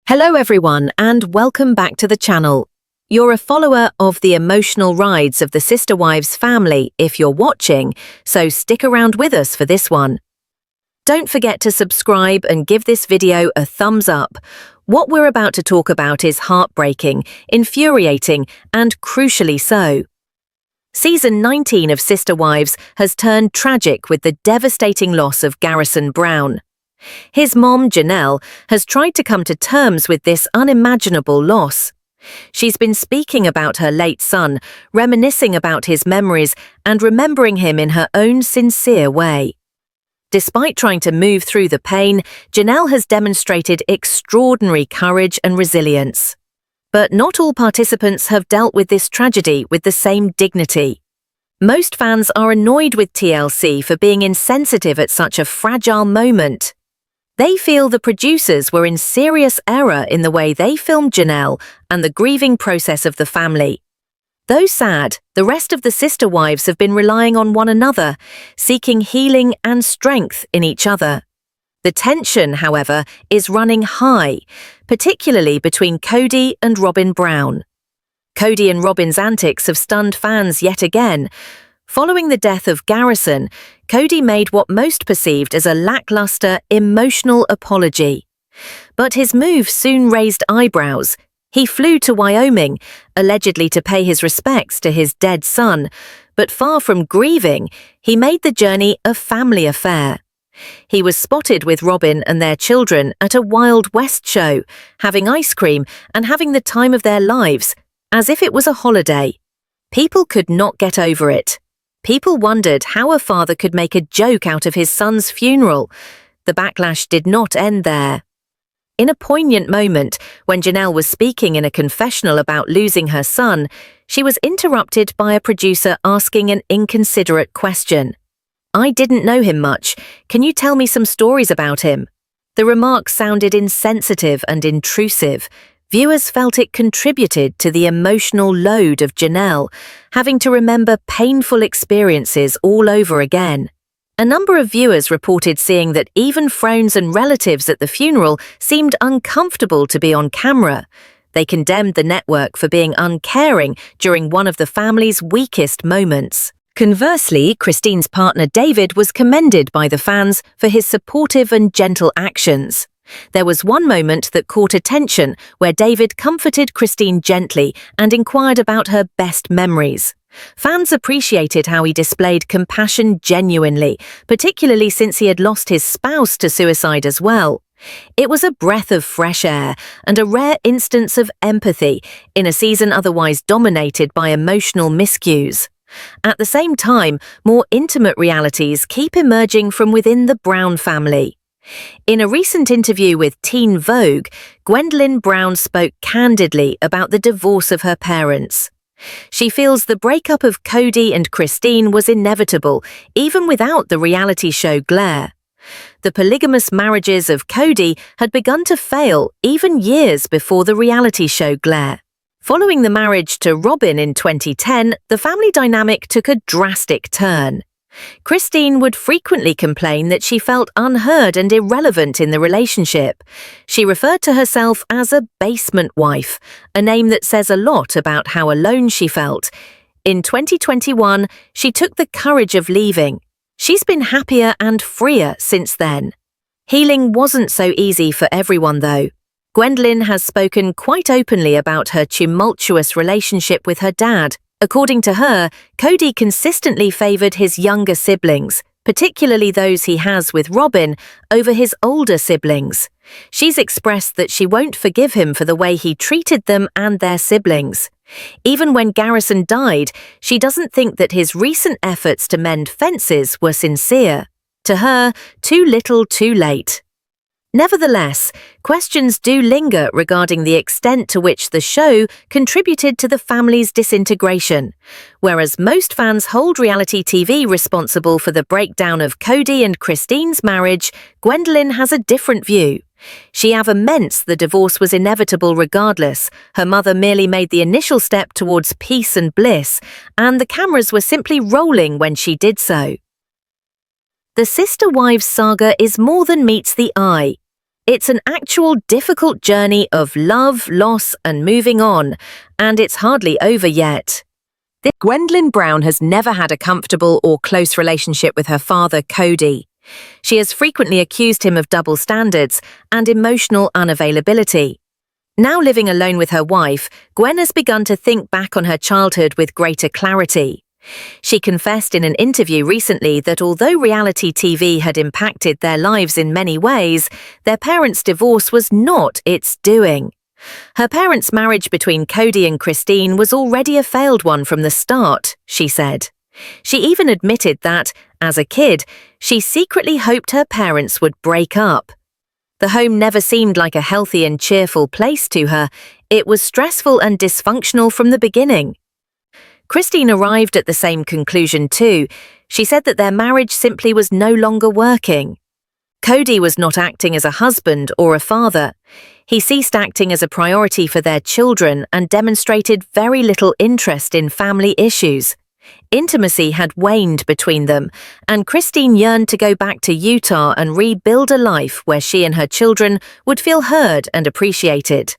Hello everyone and welcome back to the channel. You're a follower of the emotional rides of the Sister Wives family if you're watching, so stick around with us for this one. Don't forget to subscribe and give this video a thumbs up. What we're about to talk about is heartbreaking, infuriating, and crucially so. Season 19 of Sister Wives has turned tragic with the devastating loss of Garrison Brown. His mom, Janelle, has tried to come to terms with this unimaginable loss. She's been speaking about her late son, reminiscing about his memories and remembering him in her own sincere way. Despite trying to move through the pain, Janelle has demonstrated extraordinary courage and resilience. But not all participants have dealt with this tragedy with the same dignity. Most fans are annoyed with TLC for being insensitive at such a fragile moment. They feel the producers were in serious error in the way they filmed Janelle and the grieving process of the family. Though sad, the rest of the Sister Wives have been relying on one another, seeking healing and strength in each other. The tension, however, is running high, particularly between Cody and Robin Brown. Cody and Robin's antics have stunned fans yet again. Following the death of Garrison, Cody made what most perceived as a lackluster, emotional apology. But his move soon raised eyebrows. He flew to Wyoming, allegedly to pay his respects to his dead son, but far from grieving, he made the journey a family affair. He was spotted with Robin and their children at a Wild West show, having ice cream and having the time of their lives, as if it was a holiday. People could not get over it. People wondered how a father could make a joke out of his son's funeral. The backlash did not end there. In a poignant moment, when Janelle was speaking in a confessional about losing her son, she was interrupted by a producer asking an inconsiderate question. "I didn't know him much. Can you tell me some stories about him?" The remark sounded insensitive and intrusive. Viewers felt it contributed to the emotional load of Janelle, having to remember painful experiences all over again. A number of viewers reported seeing that even friends and relatives at the funeral seemed uncomfortable to be on camera. They condemned the network for being uncaring during one of the family's weakest moments. Conversely, Christine's partner David was commended by the fans for his supportive and gentle actions. There was one moment that caught attention where David comforted Christine gently and inquired about her best memories. Fans appreciated how he displayed compassion genuinely, particularly since he had lost his spouse to suicide as well. It was a breath of fresh air and a rare instance of empathy in a season otherwise dominated by emotional miscues. At the same time, more intimate realities keep emerging from within the Brown family. In a recent interview with Teen Vogue, Gwendolyn Brown spoke candidly about the divorce of her parents. She feels the breakup of Cody and Christine was inevitable, even without the reality show glare. The polygamous marriages of Cody had begun to fail even years before the reality show glare. Following the marriage to Robin in 2010, the family dynamic took a drastic turn. Christine would frequently complain that she felt unheard and irrelevant in the relationship. She referred to herself as a basement wife, a name that says a lot about how alone she felt. In 2021, she took the courage of leaving. She's been happier and freer since then. Healing wasn't so easy for everyone, though. Gwendolyn has spoken quite openly about her tumultuous relationship with her dad. According to her, Cody consistently favored his younger siblings, particularly those he has with Robin, over his older siblings. She's expressed that she won't forgive him for the way he treated them and their siblings. Even when Garrison died, she doesn't think that his recent efforts to mend fences were sincere. To her, too little, too late. Nevertheless, questions do linger regarding the extent to which the show contributed to the family's disintegration. Whereas most fans hold reality TV responsible for the breakdown of Cody and Christine's marriage, Gwendolyn has a different view. She laments the divorce was inevitable regardless. Her mother merely made the initial step towards peace and bliss, and the cameras were simply rolling when she did so. The Sister Wives saga is more than meets the eye. It's an actual difficult journey of love, loss, and moving on, and it's hardly over yet. Gwendolyn Brown has never had a comfortable or close relationship with her father, Cody. She has frequently accused him of double standards and emotional unavailability. Now living alone with her wife, Gwen has begun to think back on her childhood with greater clarity. She confessed in an interview recently that although reality TV had impacted their lives in many ways, their parents' divorce was not its doing. Her parents' marriage between Cody and Christine was already a failed one from the start, she said. She even admitted that, as a kid, she secretly hoped her parents would break up. The home never seemed like a healthy and cheerful place to her. It was stressful and dysfunctional from the beginning. Christine arrived at the same conclusion too. She said that their marriage simply was no longer working. Cody was not acting as a husband or a father. He ceased acting as a priority for their children and demonstrated very little interest in family issues. Intimacy had waned between them, and Christine yearned to go back to Utah and rebuild a life where she and her children would feel heard and appreciated.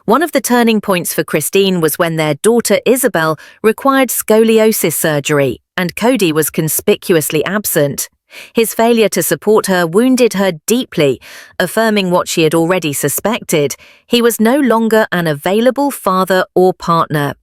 One of the turning points for Christine was when their daughter Isabel required scoliosis surgery, and Cody was conspicuously absent. His failure to support her wounded her deeply, affirming what she had already suspected: he was no longer an available father or partner.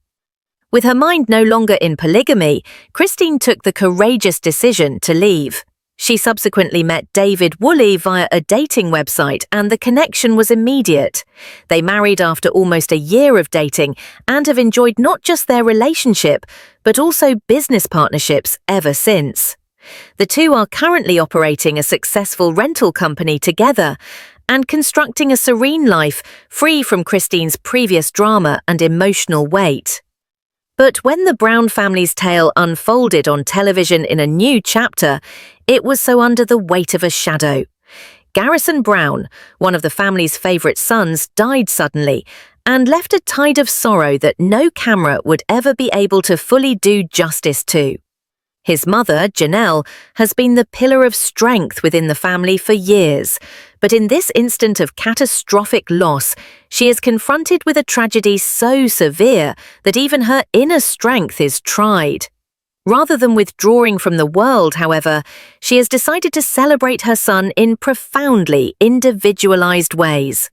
With her mind no longer in polygamy, Christine took the courageous decision to leave. She subsequently met David Woolley via a dating website, and the connection was immediate. They married after almost a year of dating and have enjoyed not just their relationship, but also business partnerships ever since. The two are currently operating a successful rental company together and constructing a serene life free from Christine's previous drama and emotional weight. But when the Brown family's tale unfolded on television in a new chapter, it was so under the weight of a shadow. Garrison Brown, one of the family's favorite sons, died suddenly and left a tide of sorrow that no camera would ever be able to fully do justice to. His mother, Janelle, has been the pillar of strength within the family for years, but in this instant of catastrophic loss, she is confronted with a tragedy so severe that even her inner strength is tried. Rather than withdrawing from the world, however, she has decided to celebrate her son in profoundly individualized ways.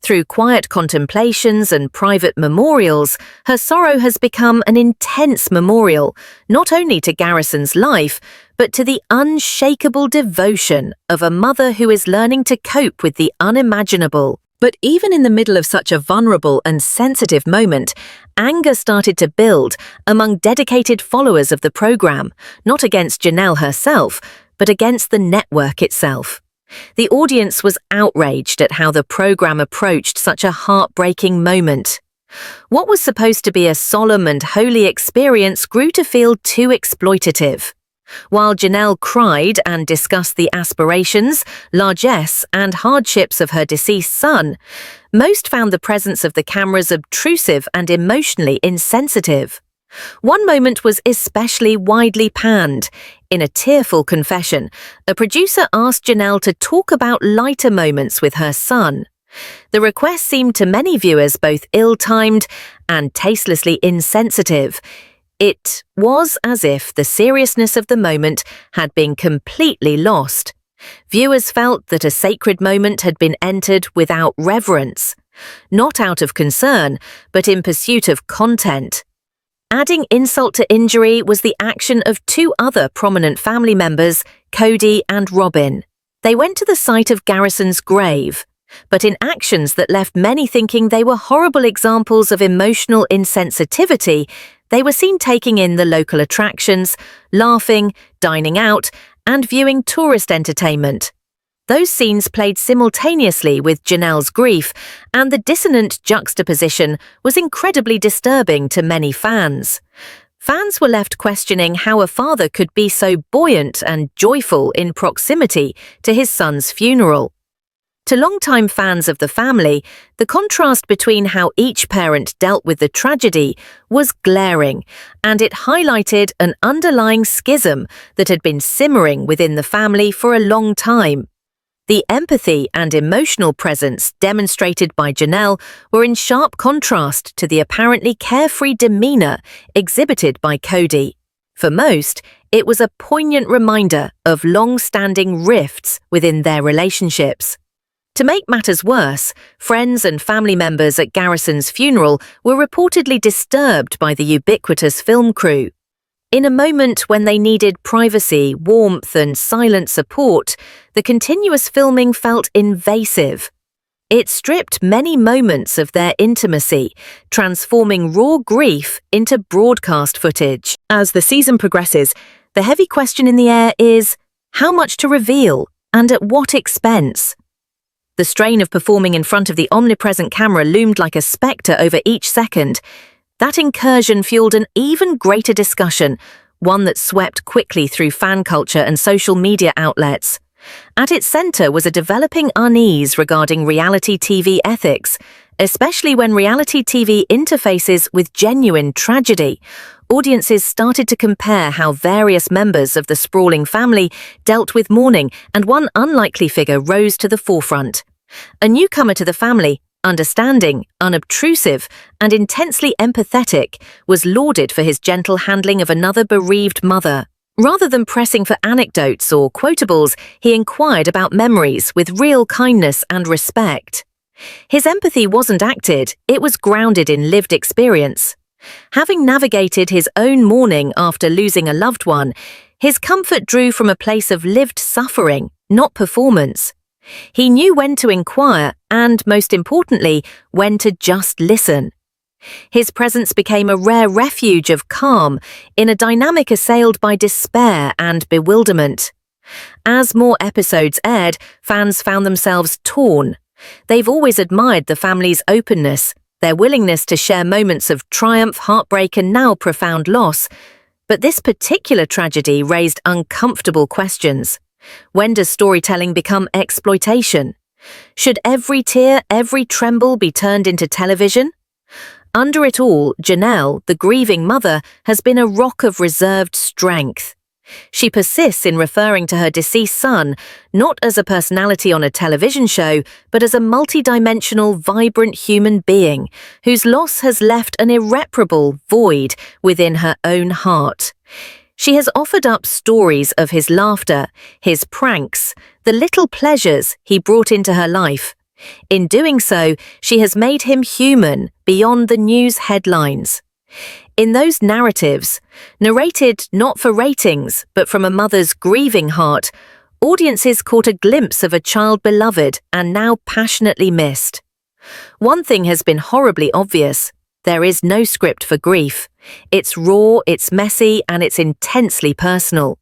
Through quiet contemplations and private memorials, her sorrow has become an intense memorial, not only to Garrison's life, but to the unshakable devotion of a mother who is learning to cope with the unimaginable. But even in the middle of such a vulnerable and sensitive moment, anger started to build among dedicated followers of the program, not against Janelle herself, but against the network itself. The audience was outraged at how the program approached such a heartbreaking moment. What was supposed to be a solemn and holy experience grew to feel too exploitative. While Janelle cried and discussed the aspirations, largesse, and hardships of her deceased son, most found the presence of the cameras obtrusive and emotionally insensitive. One moment was especially widely panned. In a tearful confession, a producer asked Janelle to talk about lighter moments with her son. The request seemed to many viewers both ill-timed and tastelessly insensitive. It was as if the seriousness of the moment had been completely lost. Viewers felt that a sacred moment had been entered without reverence, not out of concern, but in pursuit of content. Adding insult to injury was the action of two other prominent family members, Cody and Robin. They went to the site of Garrison's grave, but in actions that left many thinking they were horrible examples of emotional insensitivity, they were seen taking in the local attractions, laughing, dining out, and viewing tourist entertainment. Those scenes played simultaneously with Janelle's grief, and the dissonant juxtaposition was incredibly disturbing to many fans. Fans were left questioning how a father could be so buoyant and joyful in proximity to his son's funeral. To longtime fans of the family, the contrast between how each parent dealt with the tragedy was glaring, and it highlighted an underlying schism that had been simmering within the family for a long time. The empathy and emotional presence demonstrated by Janelle were in sharp contrast to the apparently carefree demeanor exhibited by Cody. For most, it was a poignant reminder of long-standing rifts within their relationships. To make matters worse, friends and family members at Garrison's funeral were reportedly disturbed by the ubiquitous film crew. In a moment when they needed privacy, warmth, and silent support, the continuous filming felt invasive. It stripped many moments of their intimacy, transforming raw grief into broadcast footage. As the season progresses, the heavy question in the air is, how much to reveal, and at what expense? The strain of performing in front of the omnipresent camera loomed like a spectre over each second. That incursion fueled an even greater discussion, one that swept quickly through fan culture and social media outlets. At its center was a developing unease regarding reality TV ethics, especially when reality TV interfaces with genuine tragedy. Audiences started to compare how various members of the sprawling family dealt with mourning, and one unlikely figure rose to the forefront. A newcomer to the family, understanding, unobtrusive, and intensely empathetic, was lauded for his gentle handling of another bereaved mother. Rather than pressing for anecdotes or quotables, he inquired about memories with real kindness and respect. His empathy wasn't acted, it was grounded in lived experience. Having navigated his own mourning after losing a loved one, his comfort drew from a place of lived suffering, not performance. He knew when to inquire and, most importantly, when to just listen. His presence became a rare refuge of calm in a dynamic assailed by despair and bewilderment. As more episodes aired, fans found themselves torn. They've always admired the family's openness, their willingness to share moments of triumph, heartbreak, and now profound loss. But this particular tragedy raised uncomfortable questions. When does storytelling become exploitation? Should every tear, every tremble be turned into television? Under it all, Janelle, the grieving mother, has been a rock of reserved strength. She persists in referring to her deceased son not as a personality on a television show, but as a multidimensional, vibrant human being whose loss has left an irreparable void within her own heart. She has offered up stories of his laughter, his pranks, the little pleasures he brought into her life. In doing so, she has made him human beyond the news headlines. In those narratives, narrated not for ratings but from a mother's grieving heart, audiences caught a glimpse of a child beloved and now passionately missed. One thing has been horribly obvious: there is no script for grief. It's raw, it's messy, and it's intensely personal.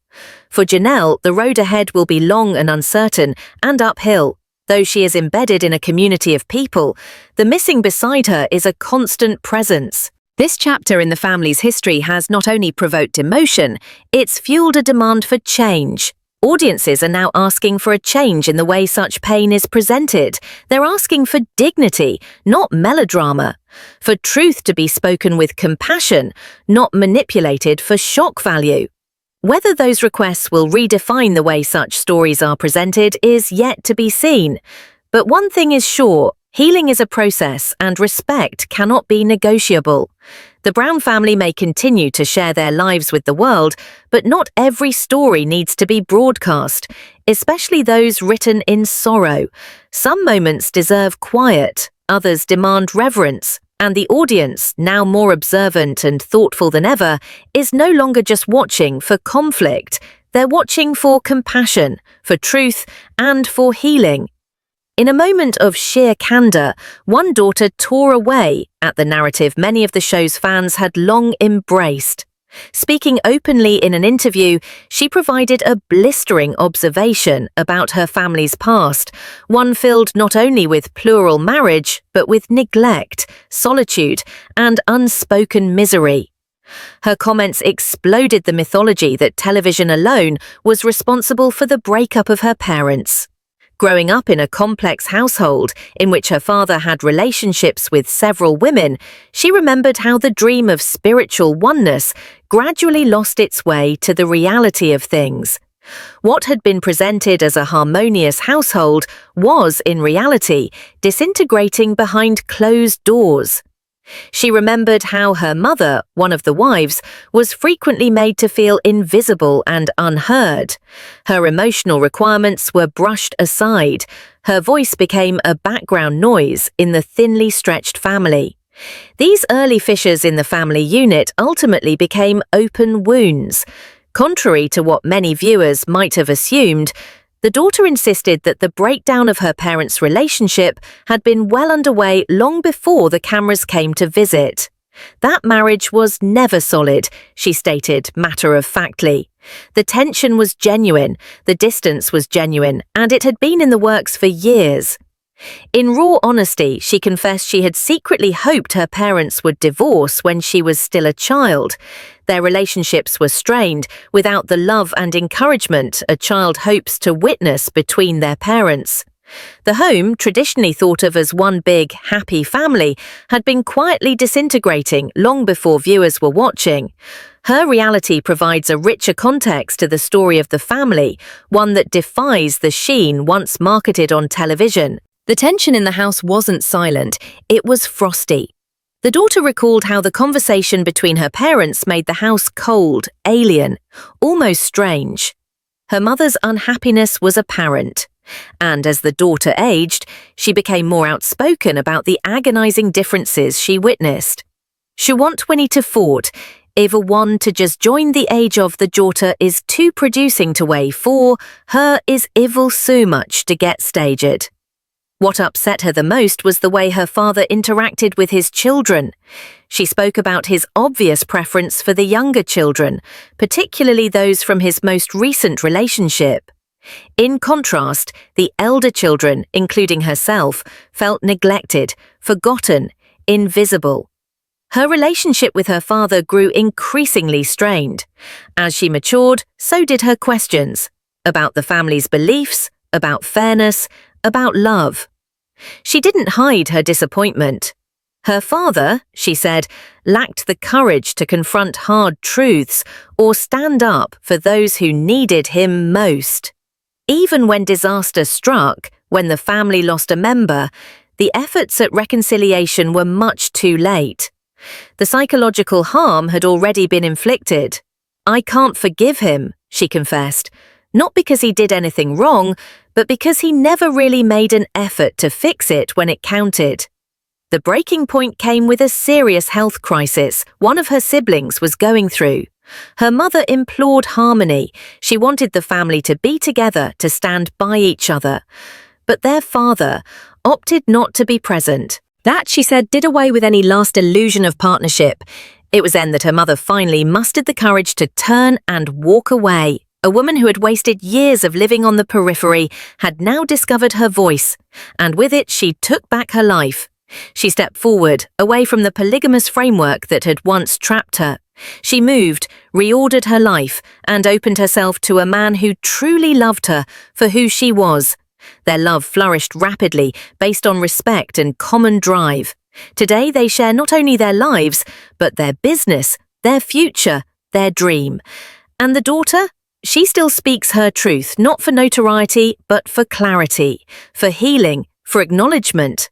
For Janelle, the road ahead will be long and uncertain, and uphill. Though she is embedded in a community of people, the missing beside her is a constant presence. This chapter in the family's history has not only provoked emotion, it's fueled a demand for change. Audiences are now asking for a change in the way such pain is presented. They're asking for dignity, not melodrama. For truth to be spoken with compassion, not manipulated for shock value. Whether those requests will redefine the way such stories are presented is yet to be seen. But one thing is sure: healing is a process and respect cannot be negotiable. The Brown family may continue to share their lives with the world, but not every story needs to be broadcast, especially those written in sorrow. Some moments deserve quiet, others demand reverence, and the audience, now more observant and thoughtful than ever, is no longer just watching for conflict. They're watching for compassion, for truth, and for healing. In a moment of sheer candor, one daughter tore away at the narrative many of the show's fans had long embraced. Speaking openly in an interview, she provided a blistering observation about her family's past, one filled not only with plural marriage, but with neglect, solitude, and unspoken misery. Her comments exploded the mythology that television alone was responsible for the breakup of her parents. Growing up in a complex household in which her father had relationships with several women, she remembered how the dream of spiritual oneness gradually lost its way to the reality of things. What had been presented as a harmonious household was, in reality, disintegrating behind closed doors. She remembered how her mother, one of the wives, was frequently made to feel invisible and unheard. Her emotional requirements were brushed aside. Her voice became a background noise in the thinly stretched family. These early fissures in the family unit ultimately became open wounds. Contrary to what many viewers might have assumed, the daughter insisted that the breakdown of her parents' relationship had been well underway long before the cameras came to visit. That marriage was never solid, she stated matter-of-factly. The tension was genuine, the distance was genuine, and it had been in the works for years. In raw honesty, she confessed she had secretly hoped her parents would divorce when she was still a child. Their relationships were strained without the love and encouragement a child hopes to witness between their parents. The home, traditionally thought of as one big, happy family, had been quietly disintegrating long before viewers were watching. Her reality provides a richer context to the story of the family, one that defies the sheen once marketed on television. The tension in the house wasn't silent, it was frosty. The daughter recalled how the conversation between her parents made the house cold, alien, almost strange. Her mother's unhappiness was apparent, and as the daughter aged, she became more outspoken about the agonizing differences she witnessed. She want 20 to fort, Eva one to just join the age of the daughter is too producing to weigh for, her is evil so much to get staged. What upset her the most was the way her father interacted with his children. She spoke about his obvious preference for the younger children, particularly those from his most recent relationship. In contrast, the elder children, including herself, felt neglected, forgotten, invisible. Her relationship with her father grew increasingly strained. As she matured, so did her questions about the family's beliefs, about fairness, about love. She didn't hide her disappointment. Her father, she said, lacked the courage to confront hard truths or stand up for those who needed him most. Even when disaster struck, when the family lost a member, the efforts at reconciliation were much too late. The psychological harm had already been inflicted. "I can't forgive him," she confessed, not because he did anything wrong, but because he never really made an effort to fix it when it counted. The breaking point came with a serious health crisis one of her siblings was going through. Her mother implored harmony. She wanted the family to be together, to stand by each other. But their father opted not to be present. That, she said, did away with any last illusion of partnership. It was then that her mother finally mustered the courage to turn and walk away. A woman who had wasted years of living on the periphery had now discovered her voice, and with it she took back her life. She stepped forward, away from the polygamous framework that had once trapped her. She moved, reordered her life, and opened herself to a man who truly loved her for who she was. Their love flourished rapidly, based on respect and common drive. Today they share not only their lives, but their business, their future, their dream. And the daughter? She still speaks her truth, not for notoriety, but for clarity, for healing, for acknowledgement.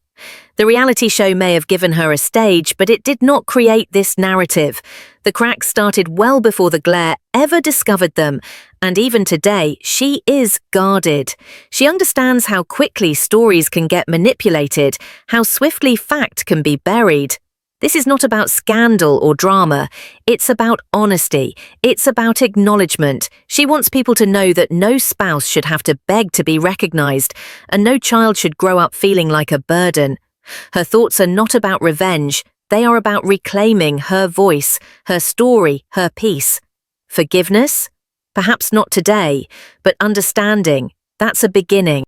The reality show may have given her a stage, but it did not create this narrative. The cracks started well before the glare ever discovered them, and even today, she is guarded. She understands how quickly stories can get manipulated, how swiftly fact can be buried. This is not about scandal or drama. It's about honesty. It's about acknowledgement. She wants people to know that no spouse should have to beg to be recognized, and no child should grow up feeling like a burden. Her thoughts are not about revenge. They are about reclaiming her voice, her story, her peace. Forgiveness? Perhaps not today, but understanding. That's a beginning.